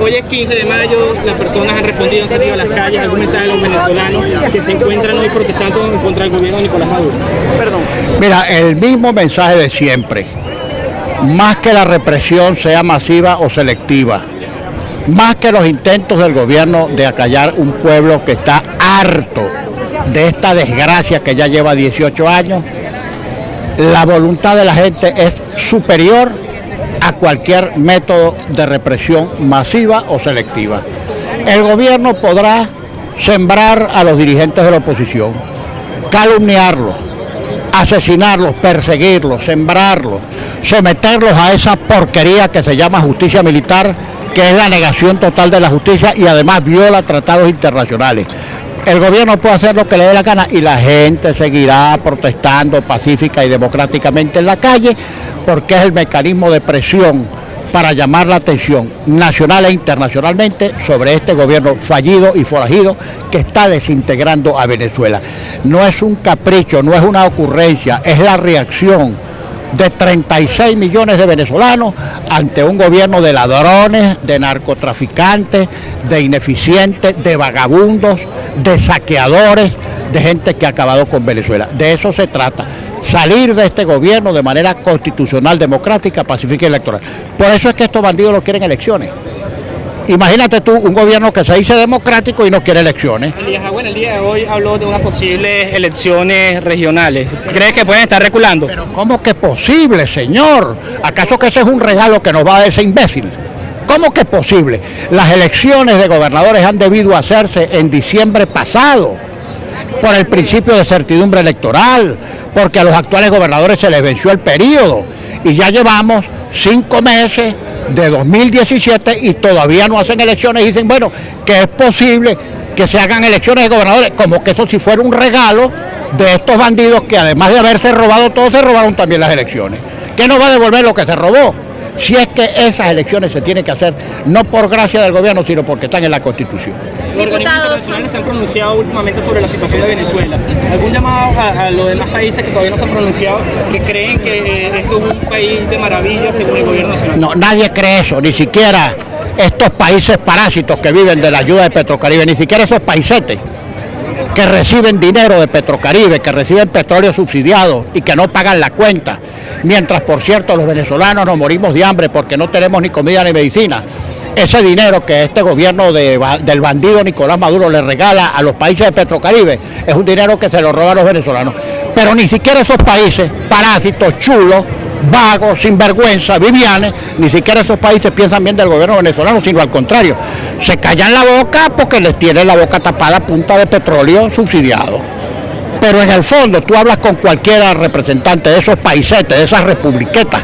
Hoy es 15 de mayo, las personas han respondido, han salido a las calles. ¿Algún mensaje a los venezolanos que se encuentran hoy protestando en contra del gobierno de Nicolás Maduro? Perdón. Mira, el mismo mensaje de siempre. Más que la represión sea masiva o selectiva, más que los intentos del gobierno de acallar un pueblo que está harto de esta desgracia que ya lleva 18 años, la voluntad de la gente es superior a cualquier método de represión masiva o selectiva. El gobierno podrá sembrar a los dirigentes de la oposición, calumniarlos, asesinarlos, perseguirlos, sembrarlos, someterlos a esa porquería que se llama justicia militar, que es la negación total de la justicia y además viola tratados internacionales. El gobierno puede hacer lo que le dé la gana y la gente seguirá protestando pacífica y democráticamente en la calle, porque es el mecanismo de presión para llamar la atención nacional e internacionalmente sobre este gobierno fallido y forajido que está desintegrando a Venezuela. No es un capricho, no es una ocurrencia, es la reacción de 36 millones de venezolanos ante un gobierno de ladrones, de narcotraficantes, de ineficientes, de vagabundos, de saqueadores, de gente que ha acabado con Venezuela. De eso se trata, salir de este gobierno de manera constitucional, democrática, pacífica y electoral. Por eso es que estos bandidos no quieren elecciones. Imagínate tú un gobierno que se dice democrático y no quiere elecciones. Elías Agüe en el día de hoy habló de unas posibles elecciones regionales. ¿Crees que pueden estar reculando? Pero ¿cómo que es posible, señor? ¿Acaso que ese es un regalo que nos va a dar ese imbécil? ¿Cómo que es posible? Las elecciones de gobernadores han debido hacerse en diciembre pasado, por el principio de certidumbre electoral, porque a los actuales gobernadores se les venció el periodo y ya llevamos 5 meses de 2017 y todavía no hacen elecciones y dicen, bueno, que es posible que se hagan elecciones de gobernadores, como que eso si fuera un regalo de estos bandidos que además de haberse robado todo, se robaron también las elecciones. ¿Qué nos va a devolver lo que se robó? Si es que esas elecciones se tienen que hacer no por gracia del gobierno, sino porque están en la Constitución. Los organismos internacionales se han pronunciado últimamente sobre la situación de Venezuela. ¿Algún llamado a los demás países que todavía no se han pronunciado, que creen que esto es un país de maravilla según el gobierno nacional? No, nadie cree eso, ni siquiera estos países parásitos que viven de la ayuda de Petrocaribe, ni siquiera esos paisetes que reciben dinero de Petrocaribe, que reciben petróleo subsidiado y que no pagan la cuenta. Mientras, por cierto, los venezolanos nos morimos de hambre porque no tenemos ni comida ni medicina. Ese dinero que este gobierno del bandido Nicolás Maduro le regala a los países de Petrocaribe es un dinero que se lo roba a los venezolanos. Pero ni siquiera esos países parásitos, chulos, vagos, sinvergüenza, vivianes, ni siquiera esos países piensan bien del gobierno venezolano, sino al contrario. Se callan la boca porque les tienen la boca tapada a punta de petróleo subsidiado. Pero en el fondo tú hablas con cualquiera representante de esos paisetes, de esas republiquetas,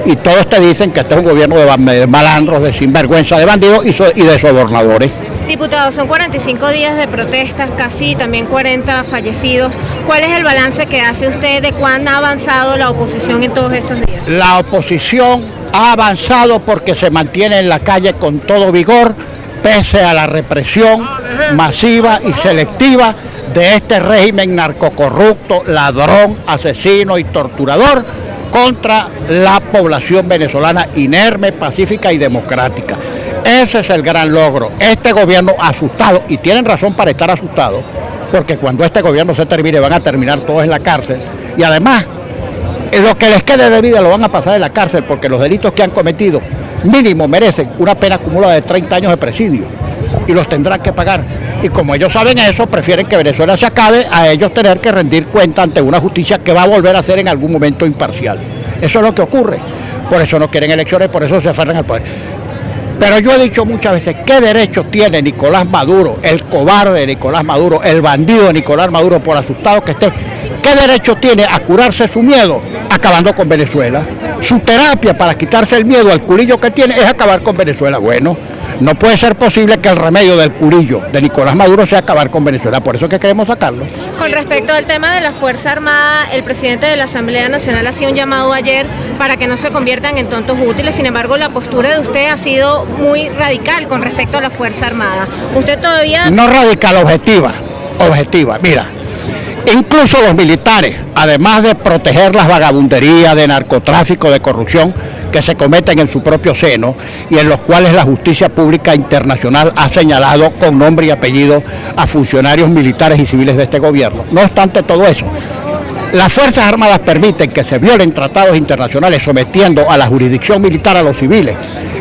y todos te dicen que este es un gobierno de malandros, de sinvergüenza, de bandidos y de sobornadores. Diputado, son 45 días de protestas, casi también 40 fallecidos. ¿Cuál es el balance que hace usted de cuán ha avanzado la oposición en todos estos días? La oposición ha avanzado porque se mantiene en la calle con todo vigor, pese a la represión masiva y selectiva de este régimen narcocorrupto, ladrón, asesino y torturador contra la población venezolana inerme, pacífica y democrática. Ese es el gran logro. Este gobierno asustado, y tienen razón para estar asustados, porque cuando este gobierno se termine van a terminar todos en la cárcel, y además lo que les quede de vida lo van a pasar en la cárcel, porque los delitos que han cometido mínimo merecen una pena acumulada de 30 años de presidio y los tendrán que pagar. Y como ellos saben eso, prefieren que Venezuela se acabe a ellos tener que rendir cuenta ante una justicia que va a volver a ser en algún momento imparcial. Eso es lo que ocurre. Por eso no quieren elecciones, por eso se aferran al poder. Pero yo he dicho muchas veces, ¿qué derechos tiene Nicolás Maduro, el cobarde Nicolás Maduro, el bandido Nicolás Maduro, por asustado que esté? ¿Qué derecho tiene a curarse su miedo acabando con Venezuela? Su terapia para quitarse el miedo al culillo que tiene es acabar con Venezuela. Bueno, no puede ser posible que el remedio del culillo de Nicolás Maduro sea acabar con Venezuela, por eso es que queremos sacarlo. Con respecto al tema de la Fuerza Armada, el presidente de la Asamblea Nacional hacía un llamado ayer para que no se conviertan en tontos útiles. Sin embargo, la postura de usted ha sido muy radical con respecto a la Fuerza Armada. Usted todavía... No radical, objetiva. Mira, incluso los militares, además de proteger las vagabunderías, de narcotráfico, de corrupción, que se cometen en su propio seno y en los cuales la justicia pública internacional ha señalado con nombre y apellido a funcionarios militares y civiles de este gobierno. No obstante todo eso, las Fuerzas Armadas permiten que se violen tratados internacionales sometiendo a la jurisdicción militar a los civiles.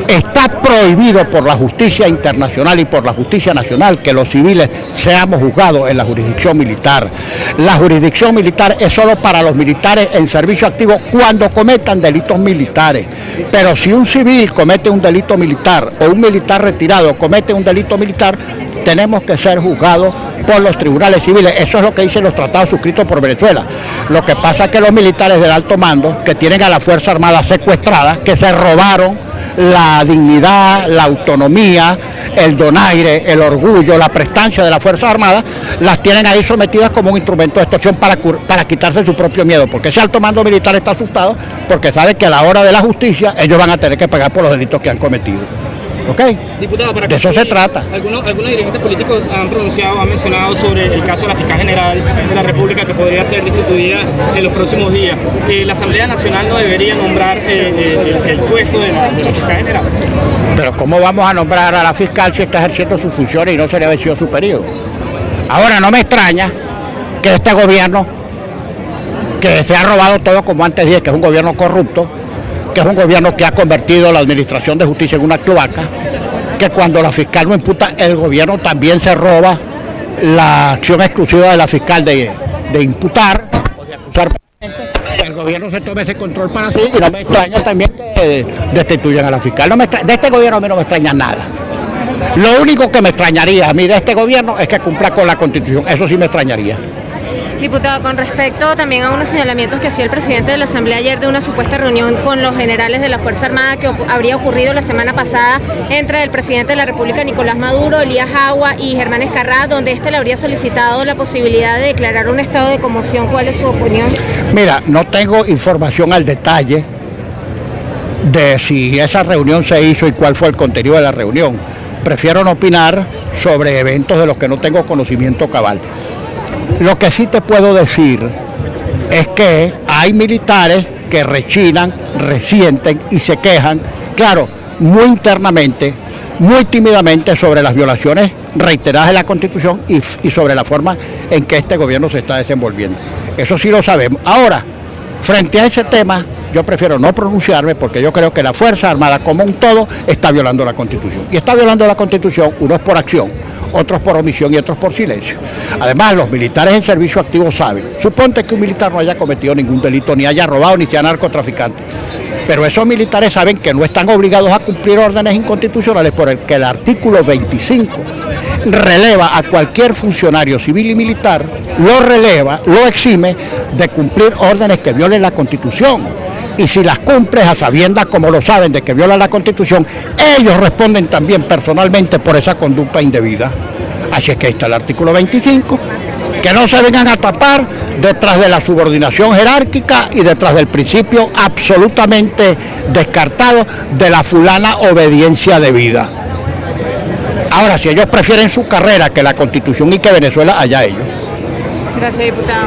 Está prohibido por la justicia internacional y por la justicia nacional que los civiles seamos juzgados en la jurisdicción militar. La jurisdicción militar es solo para los militares en servicio activo cuando cometan delitos militares. Pero si un civil comete un delito militar o un militar retirado comete un delito militar, tenemos que ser juzgados por los tribunales civiles. Eso es lo que dicen los tratados suscritos por Venezuela. Lo que pasa es que los militares del alto mando, que tienen a la Fuerza Armada secuestrada, que se robaron la dignidad, la autonomía, el donaire, el orgullo, la prestancia de las Fuerzas Armadas, las tienen ahí sometidas como un instrumento de extorsión para quitarse su propio miedo, porque ese alto mando militar está asustado porque sabe que a la hora de la justicia ellos van a tener que pagar por los delitos que han cometido. ¿Ok? Diputado, para de eso se trata. Algunos dirigentes políticos han mencionado sobre el caso de la fiscal general de la República que podría ser destituida en los próximos días. ¿La Asamblea Nacional no debería nombrar el puesto de la fiscal general? Pero ¿cómo vamos a nombrar a la fiscal si está ejerciendo sus funciones y no se le ha vencido su periodo? Ahora, no me extraña que este gobierno, que se ha robado todo como antes dije, que es un gobierno corrupto, que es un gobierno que ha convertido la administración de justicia en una cloaca, que cuando la fiscal no imputa, el gobierno también se roba la acción exclusiva de la fiscal de imputar o de acusar. El gobierno se tome ese control para sí y no me extraña también que destituyan a la fiscal. De este gobierno a mí no me extraña nada. Lo único que me extrañaría a mí de este gobierno es que cumpla con la Constitución. Eso sí me extrañaría. Diputado, con respecto también a unos señalamientos que hacía el presidente de la Asamblea ayer de una supuesta reunión con los generales de la Fuerza Armada que habría ocurrido la semana pasada entre el presidente de la República, Nicolás Maduro, Elías Agua y Germán Escarrá, donde este le habría solicitado la posibilidad de declarar un estado de conmoción. ¿Cuál es su opinión? Mira, no tengo información al detalle de si esa reunión se hizo y cuál fue el contenido de la reunión. Prefiero no opinar sobre eventos de los que no tengo conocimiento cabal. Lo que sí te puedo decir es que hay militares que rechinan, resienten y se quejan, claro, muy internamente, muy tímidamente sobre las violaciones reiteradas de la Constitución y sobre la forma en que este gobierno se está desenvolviendo. Eso sí lo sabemos. Ahora, frente a ese tema, yo prefiero no pronunciarme porque yo creo que la Fuerza Armada como un todo está violando la Constitución. Y está violando la Constitución, unos por acción, otros por omisión y otros por silencio. Además, los militares en servicio activo saben, suponte que un militar no haya cometido ningún delito, ni haya robado, ni sea narcotraficante, pero esos militares saben que no están obligados a cumplir órdenes inconstitucionales por el que el artículo 25 releva a cualquier funcionario civil y militar, lo releva, lo exime de cumplir órdenes que violen la Constitución. Y si las cumples a sabiendas, como lo saben, de que violan la Constitución, ellos responden también personalmente por esa conducta indebida. Así es que ahí está el artículo 25, que no se vengan a tapar detrás de la subordinación jerárquica y detrás del principio absolutamente descartado de la fulana obediencia debida. Ahora, si ellos prefieren su carrera que la Constitución y que Venezuela, allá ellos. Gracias, diputado.